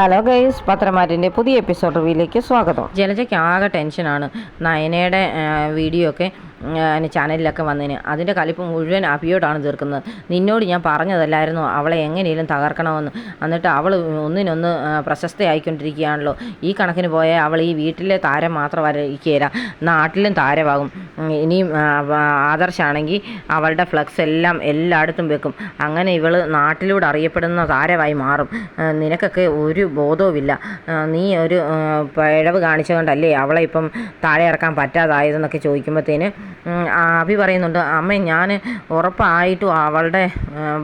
Hello guys, പത്രമാറ്റിൻ്റെ പുതിയ episode റിവ്യൂയിലേക്ക് സ്വാഗതം. ജലജയ്ക്ക് ആകെ ടെൻഷനാണ്. നയനയുടെ വീഡിയോ ഒക്കെ ചാനലിലൊക്കെ വന്നതിന് അതിൻ്റെ കലിപ്പ് മുഴുവൻ അഭിയോടാണ് തീർക്കുന്നത്. നിന്നോട് ഞാൻ പറഞ്ഞതല്ലായിരുന്നു അവളെ എങ്ങനെയും തകർക്കണമെന്ന്. എന്നിട്ട് അവൾ ഒന്നിനൊന്ന് പ്രശസ്തയായിക്കൊണ്ടിരിക്കുകയാണല്ലോ. ഈ കണക്കിന് പോയാൽ അവൾ ഈ വീട്ടിലെ താരം മാത്രമായിരിക്കുകയില്ല, നാട്ടിലും താരമാകും. ഇനിയും ആദർശാണെങ്കിൽ അവളുടെ ഫ്ലക്സ് എല്ലാം എല്ലായിടത്തും വെക്കും. അങ്ങനെ ഇവൾ നാട്ടിലൂടെ അറിയപ്പെടുന്ന താരമായി മാറും. നിനക്കൊക്കെ ഒരു ബോധവുമില്ല. നീ ഒരു പിഴവ് കാണിച്ചുകൊണ്ടല്ലേ അവളെ ഇപ്പം താഴെ ഇറക്കാൻ പറ്റാതായതെന്നൊക്കെ ചോദിക്കുമ്പോഴത്തേന് അഭി പറയുന്നുണ്ട്, അമ്മ ഞാൻ ഉറപ്പായിട്ടും അവളുടെ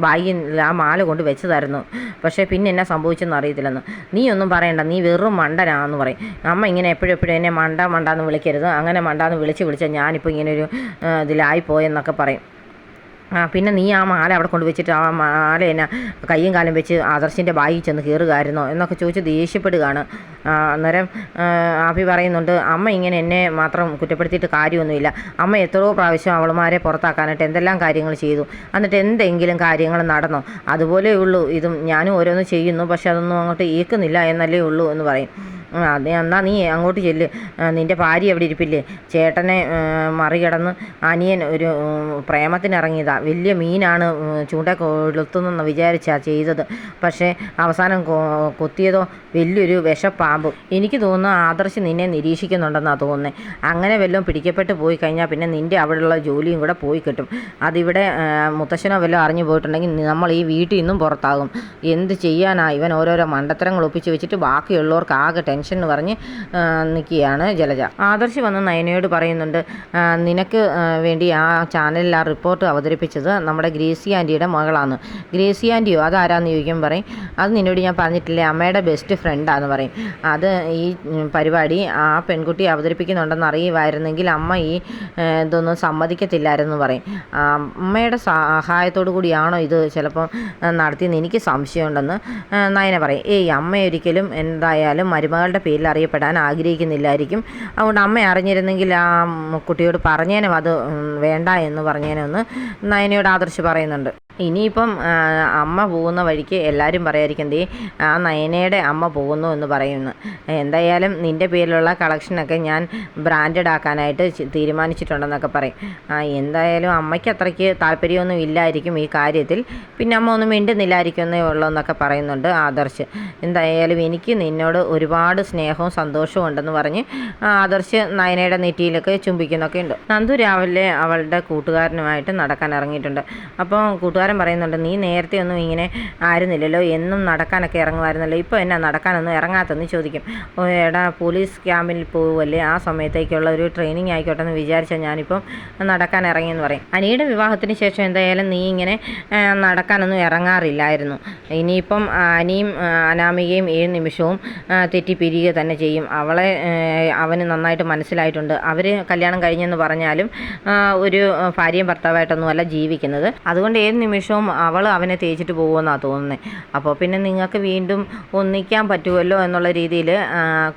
ബാഗിൽ ആ മാല കൊണ്ട് വെച്ചതായിരുന്നു, പക്ഷേ പിന്നെ എന്നാ സംഭവിച്ചെന്ന് അറിയത്തില്ലെന്ന്. നീ ഒന്നും പറയണ്ട, നീ വെറും മണ്ടനാന്ന് പറയും. അമ്മ ഇങ്ങനെ എപ്പോഴും എന്നെ മണ്ടാന്ന് വിളിക്കരുത്, അങ്ങനെ മണ്ടാന്ന് വിളിച്ചാൽ ഞാനിപ്പോൾ ഇങ്ങനൊരു ഇതിലായിപ്പോയെന്നൊക്കെ പറയും. പിന്നെ നീ ആ മാല അവിടെ കൊണ്ട് വെച്ചിട്ട് ആ മാല എന്നെ കയ്യും കാലം വെച്ച് ആദർശിൻ്റെ ബാഗിൽ ചെന്ന് കയറുകയായിരുന്നോ എന്നൊക്കെ ചോദിച്ച് ദേഷ്യപ്പെടുകയാണ്. അന്നേരം അഭി പറയുന്നുണ്ട്, അമ്മ ഇങ്ങനെ എന്നെ മാത്രം കുറ്റപ്പെടുത്തിയിട്ട് കാര്യമൊന്നുമില്ല. അമ്മ എത്രയോ പ്രാവശ്യം അവളുമാരെ പുറത്താക്കാനായിട്ട് എന്തെല്ലാം കാര്യങ്ങൾ ചെയ്തു, എന്നിട്ട് എന്തെങ്കിലും കാര്യങ്ങൾ നടന്നോ? അതുപോലെയുള്ളൂ ഇതും. ഞാനും ഓരോന്ന് ചെയ്യുന്നു, പക്ഷെ അതൊന്നും അങ്ങോട്ട് ഏൽക്കുന്നില്ല എന്നല്ലേ ഉള്ളൂ എന്ന് പറയും. അതെ, എന്നാൽ നീ അങ്ങോട്ട് ചെല്ല്, നിൻ്റെ ഭാര്യ എവിടെ ഇരിപ്പില്ലേ? ചേട്ടനെ മറികടന്ന് അനിയൻ ഒരു പ്രേമത്തിനിറങ്ങിയതാ. വലിയ മീനാണ് ചൂണ്ട കൊളുത്തുന്നെന്ന് വിചാരിച്ചാണ് ചെയ്തത്, പക്ഷേ അവസാനം കൊത്തിയതോ വലിയൊരു വിഷപ്പാമ്പ്. എനിക്ക് തോന്നുന്നു ആദർശ് നിന്നെ നിരീക്ഷിക്കുന്നുണ്ടെന്നാണ് തോന്നുന്നത്. അങ്ങനെ വല്ലതും പിടിക്കപ്പെട്ട് പോയി കഴിഞ്ഞാൽ പിന്നെ നിൻ്റെ അവിടെയുള്ള ജോലിയും കൂടെ പോയി കിട്ടും. അതിവിടെ മുത്തശ്ശനോ വല്ലതും അറിഞ്ഞു പോയിട്ടുണ്ടെങ്കിൽ നമ്മൾ ഈ വീട്ടിൽ നിന്നും പുറത്താകും. എന്ത് ചെയ്യാനാ? ഇവൻ ഓരോരോ മണ്ടത്തരങ്ങൾ ഒപ്പിച്ച് വെച്ചിട്ട് ബാക്കിയുള്ളവർക്ക് ആകെ ടെൻഷൻ എന്ന് പറഞ്ഞ് നിൽക്കുകയാണ് ജലജ. ആദർശ് വന്ന് നയനയോട് പറയുന്നുണ്ട്, നിനക്ക് വേണ്ടി ആ ചാനലിൽ ആ റിപ്പോർട്ട് അവതരിപ്പിച്ചത് നമ്മുടെ ഗ്രേസി ആൻറ്റിയുടെ മകളാണ്. ഗ്രേസി ആൻറ്റിയോ? അതാരാന്ന് ചോദിക്കുമ്പോൾ പറയും, അത് നിന്നോട് ഞാൻ പറഞ്ഞിട്ടില്ലേ, അമ്മയുടെ ബെസ്റ്റ് ഫ്രണ്ടാന്ന് പറയും. അത് ഈ പരിപാടി ആ പെൺകുട്ടി അവതരിപ്പിക്കുന്നുണ്ടെന്ന് അറിയുമായിരുന്നെങ്കിൽ അമ്മ ഈ ഇതൊന്നും സമ്മതിക്കത്തില്ലായിരുന്നു പറയും. അമ്മയുടെ സഹായത്തോടു കൂടിയാണോ ഇത് ചിലപ്പം നടത്തിയെന്ന് എനിക്ക് സംശയമുണ്ടെന്ന് നയന പറയും. അമ്മ ഒരിക്കലും എന്തായാലും മരുമകളുടെ പേരിൽ അറിയപ്പെടാൻ ആഗ്രഹിക്കുന്നില്ലായിരിക്കും. അതുകൊണ്ട് അമ്മ അറിഞ്ഞിരുന്നെങ്കിൽ ആ കുട്ടിയോട് പറഞ്ഞേനും അത് വേണ്ട എന്ന് പറഞ്ഞേനെന്ന് നയനയോട് ആദർശ് പറയുന്നുണ്ട്. ഇനിയിപ്പം അമ്മ പോകുന്ന വഴിക്ക് എല്ലാവരും പറയായിരിക്കും, ആ നയനയുടെ അമ്മ പോകുന്നു എന്ന് പറയുന്നു. എന്തായാലും നിൻ്റെ പേരിലുള്ള കളക്ഷനൊക്കെ ഞാൻ ബ്രാൻഡഡ് ആക്കാനായിട്ട് തീരുമാനിച്ചിട്ടുണ്ടെന്നൊക്കെ പറയും. എന്തായാലും അമ്മയ്ക്ക് അത്രയ്ക്ക് താല്പര്യമൊന്നും ഇല്ലായിരിക്കും ഈ കാര്യത്തിൽ. പിന്നെ അമ്മ ഒന്നും മിണ്ടുന്നില്ലായിരിക്കുന്നേ ഉള്ളൂ എന്നൊക്കെ പറയുന്നുണ്ട് ആദർശ്. എന്തായാലും എനിക്ക് നിന്നോട് ഒരുപാട് സ്നേഹവും സന്തോഷവും ഉണ്ടെന്ന് പറഞ്ഞ് ആദർശ് നയനയുടെ നെറ്റിയിലൊക്കെ ചുംബിക്കുന്നൊക്കെ ഉണ്ട്. നന്ദു രാവിലെ അവളുടെ കൂട്ടുകാരനുമായിട്ട് നടക്കാൻ ഇറങ്ങിയിട്ടുണ്ട്. അപ്പോൾ കൂട്ടുകാരൻ പറയുന്നുണ്ട്, നീ നേരത്തെ ഒന്നും ഇങ്ങനെ ആയിരുന്നില്ലല്ലോ, എന്നും നടക്കാനൊക്കെ ഇറങ്ങുമായിരുന്നല്ലോ, ഇപ്പോൾ എന്നാ നടക്കാനൊന്നും ഇറങ്ങാത്തെന്ന് ചോദിക്കും. എടാ, പോലീസ് ക്യാമ്പിൽ പോവുമല്ലേ, ആ സമയത്തേക്കുള്ള ഒരു ട്രെയിനിങ് ആയിക്കോട്ടെ എന്ന് വിചാരിച്ചാൽ ഞാനിപ്പം നടക്കാൻ ഇറങ്ങിയെന്ന് പറയും. അനിയുടെ വിവാഹത്തിന് ശേഷം എന്തായാലും നീ ഇങ്ങനെ നടക്കാനൊന്നും ഇറങ്ങാറില്ലായിരുന്നു. ഇനിയിപ്പം അനിയും അനാമികയും 7 നിമിഷവും തെറ്റിപ്പിരിയുക തന്നെ ചെയ്യും. അവളെ അവന് നന്നായിട്ട് മനസ്സിലായിട്ടുണ്ട്. അവർ കല്യാണം കഴിഞ്ഞെന്ന് പറഞ്ഞാലും ഒരു ഭാര്യയും ഭർത്താവായിട്ടൊന്നുമല്ല ജീവിക്കുന്നത്. അതുകൊണ്ട് 7 നിമിഷവും അവൾ അവനെ തേച്ചിട്ട് പോകുമെന്നാണ് തോന്നുന്നത്. അപ്പോൾ പിന്നെ നിങ്ങൾക്ക് വീണ്ടും ഒന്നിക്കാൻ പറ്റുമല്ലോ എന്നുള്ള രീതിയിൽ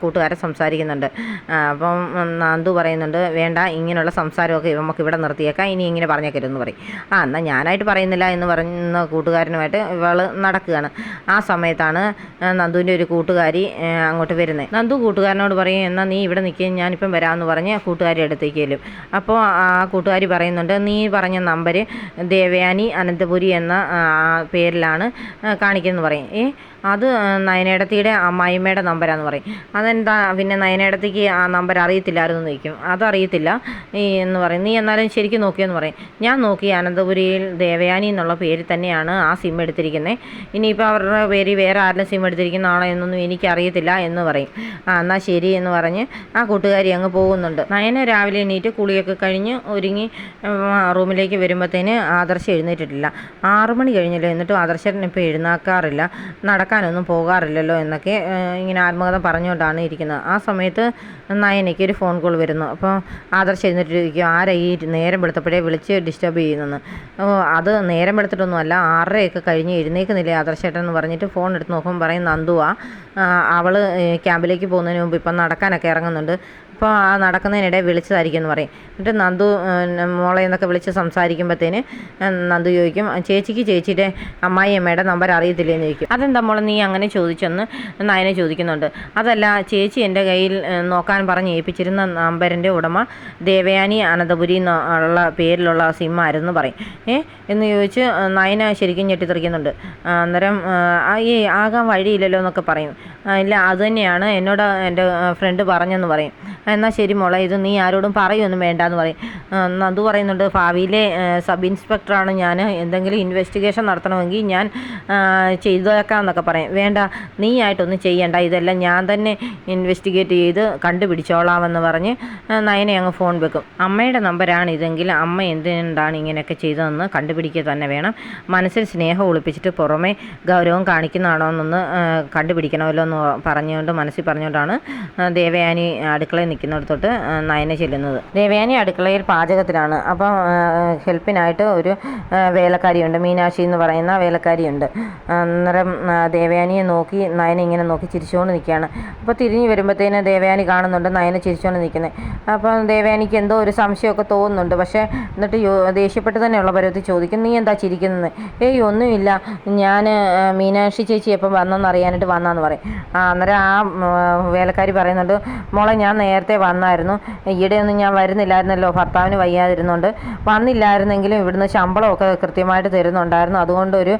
കൂട്ടുകാരെ സംസാരിക്കുന്നുണ്ട്. അപ്പം നന്ദു പറയുന്നുണ്ട്, വേണ്ട, ഇങ്ങനെയുള്ള സംസാരമൊക്കെ നമുക്ക് ഇവിടെ നിർത്തിയേക്കാം, ഇനി ഇങ്ങനെ പറഞ്ഞേക്കരുതെന്ന് പറയും. എന്നാൽ ഞാനായിട്ട് പറയുന്നില്ല എന്ന് പറയുന്ന കൂട്ടുകാരനുമായിട്ട് ഇവൾ നടക്കുകയാണ്. ആ സമയത്താണ് നന്ദുവിൻ്റെ ഒരു കൂട്ടുകാരി അങ്ങോട്ട് വരുന്നത്. നന്ദു കൂട്ടുകാരനോട് പറയും, എന്നാൽ നീ ഇവിടെ നിൽക്കുക, ഞാനിപ്പം വരാമെന്ന് പറഞ്ഞ് കൂട്ടുകാരി അടുത്തേക്ക് ചെല്ലും. അപ്പോൾ ആ കൂട്ടുകാരി പറയുന്നുണ്ട്, നീ പറഞ്ഞ നമ്പർ ദേവയാനി അനന്തപുരി എന്ന പേരിലാണ് കാണിക്കുന്നത് പറയും. അത് നയനേടത്തിയുടെ അമ്മായിമ്മയുടെ നമ്പരാന്ന് പറയും. അതെന്താ പിന്നെ നയനേടത്തിക്ക് ആ നമ്പർ അറിയത്തില്ലായിരുന്നു എന്ന് ചോദിക്കും. അതറിയത്തില്ല എന്ന് പറയും. നീ എന്നാലും ശരിക്കും നോക്കിയെന്ന് പറയും. ഞാൻ നോക്കി, അനന്തപുരിയിൽ ദേവയാനി എന്നുള്ള പേര് തന്നെയാണ് ആ സിം എടുത്തിരിക്കുന്നത്. ഇനിയിപ്പോൾ അവരുടെ പേര് വേറെ ആരുടെ സിം എടുത്തിരിക്കുന്നതാണോ എന്നൊന്നും എനിക്കറിയത്തില്ല എന്ന് പറയും. എന്നാൽ ശരി എന്ന് പറഞ്ഞ് ആ കൂട്ടുകാരി അങ്ങ് പോകുന്നുണ്ട്. നയന രാവിലെ എണീറ്റ് കുളിയൊക്കെ കഴിഞ്ഞ് ഒരുങ്ങി റൂമിലേക്ക് വരുമ്പോഴത്തേന് ആദർശ് എഴുന്നേറ്റിട്ടില്ല. 6 മണി കഴിഞ്ഞല്ലോ, എന്നിട്ടും ആദർശൻ ഇപ്പോൾ എഴുന്നേൽക്കാറില്ല, നടക്കാനൊന്നും പോകാറില്ലല്ലോ എന്നൊക്കെ ഇങ്ങനെ ആത്മകഥ പറഞ്ഞുകൊണ്ടാണ് ഇരിക്കുന്നത്. ആ സമയത്ത് നയനയ്ക്ക് ഒരു ഫോൺ കോൾ വരുന്നു. അപ്പോൾ ആദർശ് എഴുന്നേറ്റിരിക്കും, ആരാ ഈ നേരം വെളുത്തപ്പോഴേ വിളിച്ച് ഡിസ്റ്റർബ് ചെയ്യുന്നെന്ന്. അത് നേരം വെളുത്തിട്ടൊന്നുമല്ല, 6:30 കഴിഞ്ഞ് എഴുന്നേൽക്കുന്നില്ലേ ആദർശേട്ടൻ എന്ന് പറഞ്ഞിട്ട് ഫോൺ എടുത്ത് നോക്കുമ്പോൾ പറയും നന്ദുവാ, അവൾ ക്യാമ്പിലേക്ക് പോകുന്നതിന് മുമ്പ് ഇപ്പം നടക്കാനൊക്കെ ഇറങ്ങുന്നുണ്ട്, അപ്പോൾ ആ നടക്കുന്നതിനിടെ വിളിച്ചതായിരിക്കും എന്ന് പറയും. എന്നിട്ട് നന്ദു മോളെ എന്നൊക്കെ വിളിച്ച് സംസാരിക്കുമ്പോഴത്തേന് നന്ദു ചോദിക്കും, ചേച്ചിക്ക് ചേച്ചിയുടെ അമ്മായിയമ്മയുടെ നമ്പർ അറിയത്തില്ലേന്ന് ചോദിക്കും. അതെന്താ മോളെ നീ അങ്ങനെ ചോദിച്ചെന്ന് നയനെ ചോദിക്കുന്നുണ്ട്. അതല്ല ചേച്ചി എൻ്റെ കയ്യിൽ നോക്കാൻ പറഞ്ഞ് ഏൽപ്പിച്ചിരുന്ന നമ്പറിൻ്റെ ഉടമ ദേവയാനി അനന്തപുരി എന്നുള്ള പേരിലുള്ള സിമ്മായിരുന്നു പറയും. എന്ന് ചോദിച്ച് നയന ശരിക്കും ഞെട്ടിത്തെറിക്കുന്നുണ്ട്. അന്നേരം ഈ ആകാൻ വഴിയില്ലല്ലോ എന്നൊക്കെ പറയും. ഇല്ല അത് തന്നെയാണ് എന്നോട് എൻ്റെ ഫ്രണ്ട് പറഞ്ഞെന്ന് പറയും. എന്നാൽ ശരി മോളെ, ഇത് നീ ആരോടും പറയുമൊന്നും വേണ്ടെന്ന് പറയും. നന്ദു പറയുന്നുണ്ട്, ഭാവിയിലെ സബ് ഇൻസ്പെക്ടറാണ് ഞാൻ, എന്തെങ്കിലും ഇൻവെസ്റ്റിഗേഷൻ നടത്തണമെങ്കിൽ ഞാൻ ചെയ്തേക്കാം എന്നൊക്കെ പറയും. വേണ്ട, നീ ആയിട്ടൊന്നും ചെയ്യണ്ട, ഇതെല്ലാം ഞാൻ തന്നെ ഇൻവെസ്റ്റിഗേറ്റ് ചെയ്ത് കണ്ടുപിടിച്ചോളാമെന്ന് പറഞ്ഞ് നയനെ അങ്ങ് ഫോൺ വെക്കും. അമ്മയുടെ നമ്പരാണ് ഇതെങ്കിൽ അമ്മ എന്തുകൊണ്ടാണ് ഇങ്ങനെയൊക്കെ ചെയ്തതെന്ന് കണ്ടുപിടിക്കുക തന്നെ വേണം. മനസ്സിൽ സ്നേഹം ഒളിപ്പിച്ചിട്ട് പുറമെ ഗൗരവം കാണിക്കുന്നതാണോ എന്നൊന്ന് കണ്ടുപിടിക്കണമല്ലോ എന്ന് മനസ്സിൽ പറഞ്ഞുകൊണ്ടാണ് ദേവയാനി അടുക്കളയിൽ നിൽക്കുന്നിടത്തോട്ട് നയന ചെല്ലുന്നത്. ദേവയാനി അടുക്കളയിൽ പാചകത്തിലാണ്. അപ്പം ഹെൽപ്പിനായിട്ട് ഒരു വേലക്കാരിയുണ്ട്, മീനാക്ഷി എന്ന് പറയുന്ന വേലക്കാരിയുണ്ട്. അന്നേരം ദേവയാനിയെ നോക്കി നയന ഇങ്ങനെ നോക്കി ചിരിച്ചുകൊണ്ട് നിൽക്കുകയാണ്. അപ്പോൾ തിരിഞ്ഞ് വരുമ്പോഴത്തേന് ദേവയാനി കാണുന്നുണ്ട് നയന ചിരിച്ചുകൊണ്ട് നിൽക്കുന്നത്. അപ്പം ദേവയാനിക്ക് എന്തോ ഒരു സംശയമൊക്കെ തോന്നുന്നുണ്ട്. പക്ഷേ എന്നിട്ട് ദേഷ്യപ്പെട്ട് തന്നെയുള്ള പരുവത്തിൽ ചോദിക്കും, നീ എന്താ ചിരിക്കുന്നത്? ഒന്നുമില്ല, ഞാൻ മീനാക്ഷി ചേച്ചി എപ്പം വന്നെന്ന് അറിയാനായിട്ട് വന്നാന്ന് പറയും. അന്നേരം ആ വേലക്കാരി പറയുന്നുണ്ട്, മോളെ ഞാൻ നേരത്തെ വന്നായിരുന്നു, ഈയിടെയൊന്നും ഞാൻ വരുന്നില്ലായിരുന്നല്ലോ, ഭർത്താവിന് വയ്യാതിരുന്നുണ്ട്. വന്നില്ലായിരുന്നെങ്കിലും ഇവിടുന്ന് ശമ്പളമൊക്കെ കൃത്യമായിട്ട് തരുന്നുണ്ടായിരുന്നു, അതുകൊണ്ടൊരു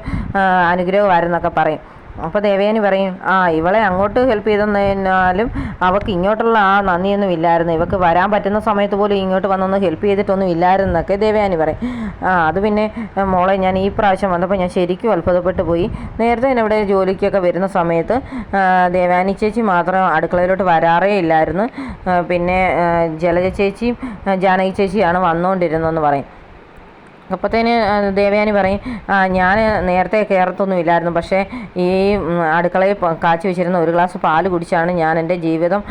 അനുഗ്രഹമായിരുന്നൊക്കെ പറയും. അപ്പോൾ ദേവയാനി പറയും, ഇവളെ അങ്ങോട്ട് ഹെൽപ്പ് ചെയ്തെന്നാലും അവൾക്ക് ഇങ്ങോട്ടുള്ള ആ നന്ദിയൊന്നും ഇല്ലായിരുന്നു, ഇവൾക്ക് വരാൻ പറ്റുന്ന സമയത്ത് പോലും ഇങ്ങോട്ട് വന്നൊന്ന് ഹെൽപ്പ് ചെയ്തിട്ടൊന്നും ഇല്ലായിരുന്നൊക്കെ ദേവയാനി പറയും. അത് പിന്നെ മോളെ, ഞാൻ ഈ പ്രാവശ്യം വന്നപ്പോൾ ഞാൻ ശരിക്കും അത്ഭുതപ്പെട്ടു പോയി. നേരത്തെ ഞാൻ ഇവിടെ ജോലിക്കൊക്കെ വരുന്ന സമയത്ത് ദേവയാനി ചേച്ചി മാത്രം അടുക്കളയിലോട്ട് വരാറേ ഇല്ലായിരുന്നു. പിന്നെ ജലജ ചേച്ചിയും ജാനകി ചേച്ചിയാണ് വന്നുകൊണ്ടിരുന്നതെന്ന് പറയും. അപ്പോഴത്തേന് ദേവയാനി പറയും, ഞാൻ നേരത്തെ കയറത്തൊന്നും ഇല്ലായിരുന്നു, പക്ഷേ ഈ അടുക്കളയിൽ കാച്ചി വെച്ചിരുന്ന ഒരു ഗ്ലാസ് പാല് കുടിച്ചാണ് ഞാൻ എൻ്റെ ജീവിതം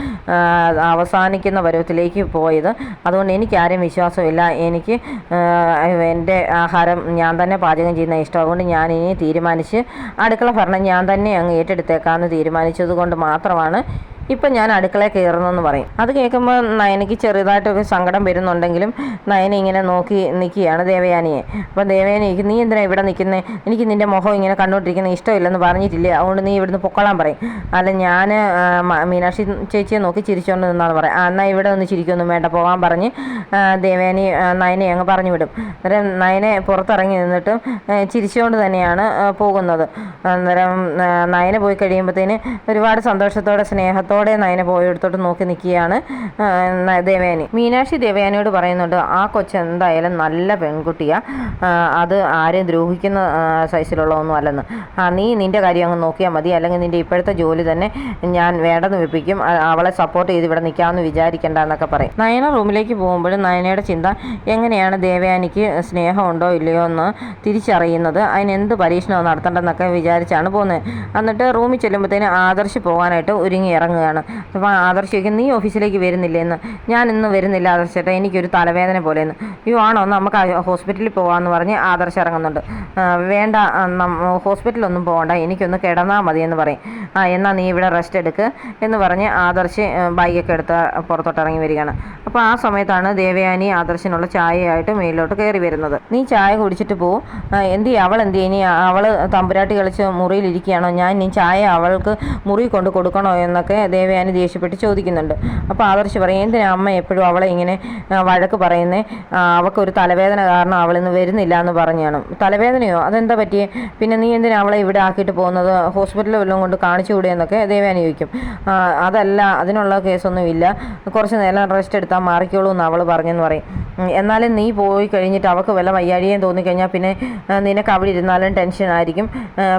അവസാനിക്കുന്ന പരുവത്തിലേക്ക് പോയത്. അതുകൊണ്ട് എനിക്കാരും വിശ്വാസമില്ല, എനിക്ക് എൻ്റെ ആഹാരം ഞാൻ തന്നെ പാചകം ചെയ്യുന്ന ഇഷ്ടം. അതുകൊണ്ട് ഞാൻ ഇനി തീരുമാനിച്ച് അടുക്കള ഭരണം ഞാൻ തന്നെ അങ്ങ് ഏറ്റെടുത്തേക്കാമെന്ന് തീരുമാനിച്ചത് കൊണ്ട് മാത്രമാണ് ഇപ്പം ഞാൻ അടുക്കളയിൽ കയറുന്നെന്ന് പറയും. അത് കേൾക്കുമ്പോൾ നയനയ്ക്ക് ചെറുതായിട്ടൊക്കെ സങ്കടം വരുന്നുണ്ടെങ്കിലും നയന ഇങ്ങനെ നോക്കി നിൽക്കുകയാണ് ദേവയാനിയെ. അപ്പോൾ ദേവയാനിക്ക്, നീ എന്തിനാ ഇവിടെ നിൽക്കുന്നത്? എനിക്ക് നിൻ്റെ മുഖം ഇങ്ങനെ കണ്ടുകൊണ്ടിരിക്കുന്ന ഇഷ്ടമില്ലെന്ന് പറഞ്ഞിട്ടില്ലേ, അതുകൊണ്ട് നീ ഇവിടുന്ന് പൊക്കോളാൻ പറയും. അല്ല, ഞാൻ മീനാക്ഷി ചേച്ചിയെ നോക്കി ചിരിച്ചുകൊണ്ട് നിന്നാന്ന് പറയാം. എന്നാൽ ഇവിടെ ഒന്ന് ചിരിക്കൊന്നും വേണ്ട, പോകാൻ പറഞ്ഞ് ദേവയാനി നയനെ അങ്ങ് പറഞ്ഞു വിടും. അന്നേരം നയനെ പുറത്തിറങ്ങി നിന്നിട്ടും ചിരിച്ചുകൊണ്ട് തന്നെയാണ് പോകുന്നത്. അന്നേരം നയന പോയി കഴിയുമ്പോഴത്തേന് ഒരുപാട് സന്തോഷത്തോടെ സ്നേഹത്തോടെ നയന പോയെടുത്തോട്ട് നോക്കി നിൽക്കുകയാണ് ദേവയാനി. മീനാക്ഷി ദേവയാനിയോട് പറയുന്നുണ്ട്, ആ കൊച്ച് എന്തായാലും നല്ല പെൺകുട്ടിയാണ്, അത് ആരെയും ദ്രോഹിക്കുന്ന സൈസിലുള്ള ഒന്നും അല്ലെന്ന്. നീ നിൻ്റെ കാര്യം അങ്ങ് നോക്കിയാൽ മതി, അല്ലെങ്കിൽ നിൻ്റെ ഇപ്പോഴത്തെ ജോലി തന്നെ ഞാൻ വേണ്ടെന്ന് വെപ്പിക്കും, അവളെ സപ്പോർട്ട് ചെയ്ത് ഇവിടെ നിൽക്കാമെന്ന് വിചാരിക്കേണ്ട എന്നൊക്കെ പറയും. നയന റൂമിലേക്ക് പോകുമ്പോഴും നയനയുടെ ചിന്ത എങ്ങനെയാണ് ദേവയാനിക്ക് സ്നേഹമുണ്ടോ ഇല്ലയോ എന്ന് തിരിച്ചറിയുന്നത്, അതിനെന്ത് പരീക്ഷണമാണ് നടത്തേണ്ടതെന്നൊക്കെ വിചാരിച്ചാണ് പോകുന്നത്. എന്നിട്ട് റൂമിൽ ചെല്ലുമ്പോഴത്തേന് ആദർശ് പോകാനായിട്ട് ഒരുങ്ങി ഇറങ്ങുകയാണ്. അപ്പോൾ ആദർശ് ചോദിക്കും, നീ ഓഫീസിലേക്ക് വരുന്നില്ലേ എന്ന്. ഞാൻ ഇന്ന് വരുന്നില്ല ആദർശേട്ടാ, എനിക്കൊരു തലവേദന പോലെയെന്ന്. ആണോ, നമുക്ക് ഹോസ്പിറ്റലിൽ പോകാമെന്ന് പറഞ്ഞ് ആദർശ് ഇറങ്ങുന്നുണ്ട്. വേണ്ട, ഹോസ്പിറ്റലൊന്നും പോകണ്ട, എനിക്കൊന്ന് കിടന്നാൽ മതിയെന്ന് പറയും. എന്നാൽ നീ ഇവിടെ റെസ്റ്റ് എടുക്ക് എന്ന് പറഞ്ഞ് ആദർശ് ബൈക്കൊക്കെ എടുത്ത് പുറത്തോട്ട് ഇറങ്ങി വരികയാണ്. അപ്പോൾ ആ സമയത്താണ് ദേവയാനി ആദർശിനുള്ള ചായയായിട്ട് മേലിലോട്ട് കയറി വരുന്നത്. നീ ചായ കുടിച്ചിട്ട് പോവും, അവൾ ഇനി അവൾ തമ്പുരാട്ടി കളിച്ച് മുറിയിലിരിക്കുകയാണോ, ഞാൻ ഇനി ചായ അവൾക്ക് മുറി കൊണ്ട് കൊടുക്കണോ എന്നൊക്കെ ദേവയാനി ദേഷ്യപ്പെട്ട് ചോദിക്കുന്നുണ്ട്. അപ്പോൾ ആദർശ് പറയും, എന്തിനാ അമ്മ എപ്പോഴും അവളെ ഇങ്ങനെ വഴക്ക് പറയുന്നേ, അവൾക്കൊരു തലവേദന കാരണം അവളിന്ന് വരുന്നില്ല എന്ന് പറഞ്ഞാണ്. തലവേദനയോ, അതെന്താ പറ്റിയേ? പിന്നെ നീ എന്തിനാ അവളെ ഇവിടെ ആക്കിയിട്ട് പോകുന്നത്, ഹോസ്പിറ്റലിൽ വല്ലതും കൊണ്ട് കാണിച്ചു കൂടെ എന്നൊക്കെ ദേവയാനി ചോദിക്കും. അതല്ല, അതിനുള്ള കേസൊന്നും ഇല്ല, കുറച്ച് നേരം റെസ്റ്റ് എടുത്താൽ മാറിക്കോളൂ എന്ന് അവൾ പറഞ്ഞെന്ന് പറയും. എന്നാലും നീ പോയി കഴിഞ്ഞിട്ട് അവൾക്ക് വല്ല വയ്യാഴിയും തോന്നിക്കഴിഞ്ഞാൽ പിന്നെ നിനക്ക് അവിടെ ഇരുന്നാലും ടെൻഷനായിരിക്കും,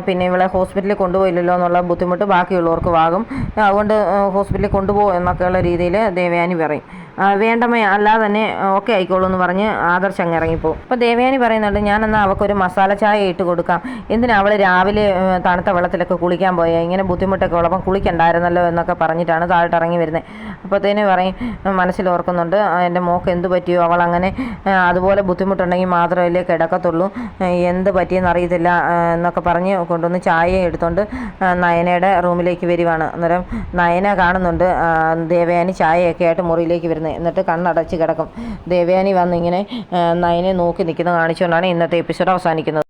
പിന്നെ ഇവളെ ഹോസ്പിറ്റലിൽ കൊണ്ടുപോയില്ലല്ലോ എന്നുള്ള ബുദ്ധിമുട്ട് ബാക്കിയുള്ളവർക്ക് ആകും, അതുകൊണ്ട് ഹോസ്പിറ്റലിൽ കൊണ്ടുപോകും എന്നൊക്കെയുള്ള രീതിയിൽ ദേവയാനി പറയും. വേണ്ടമ്മേ അല്ലാതെ തന്നെ ഓക്കെ ആയിക്കോളൂ എന്ന് പറഞ്ഞ് ആദർശ് അങ്ങ് ഇറങ്ങിപ്പോവും. അപ്പോൾ ദേവയാനി പറയുന്നുണ്ട് ഞാനെന്നാൽ അവൾക്കൊരു മസാല ചായ ഇട്ട് കൊടുക്കാം, എന്തിനാ അവൾ രാവിലെ തണുത്ത വെള്ളത്തിലൊക്കെ കുളിക്കാൻ പോയാൽ ഇങ്ങനെ ബുദ്ധിമുട്ടൊക്കെ ഉള്ളപ്പം കുളിക്കണ്ടായിരുന്നല്ലോ എന്നൊക്കെ പറഞ്ഞിട്ടാണ് താഴോട്ട് ഇറങ്ങി വരുന്നത്. അപ്പോഴത്തേന് പറയും മനസ്സിൽ ഓർക്കുന്നുണ്ട് എൻ്റെ മോൾക്ക് എന്ത് പറ്റിയോ, അവൾ അങ്ങനെ അതുപോലെ ബുദ്ധിമുട്ടുണ്ടെങ്കിൽ മാത്രമല്ലേ കിടക്കത്തുള്ളൂ, എന്ത് പറ്റിയെന്ന് അറിയത്തില്ല എന്നൊക്കെ പറഞ്ഞ് കൊണ്ടുവന്ന് ചായ എടുത്തുകൊണ്ട് നയനയുടെ റൂമിലേക്ക് വരുവാണ്. അന്നേരം നയന കാണുന്നുണ്ട് ദേവയാനി ചായയൊക്കെ ആയിട്ട് മുറിയിലേക്ക് വരുന്നത്. എന്നിട്ട് കണ്ണടച്ച് കിടക്കും. ദേവയാനി വന്നിങ്ങനെ നയനെ നോക്കി നിൽക്കുന്നത് കാണിച്ചുകൊണ്ടാണ് ഇന്നത്തെ എപ്പിസോഡ് അവസാനിക്കുന്നത്.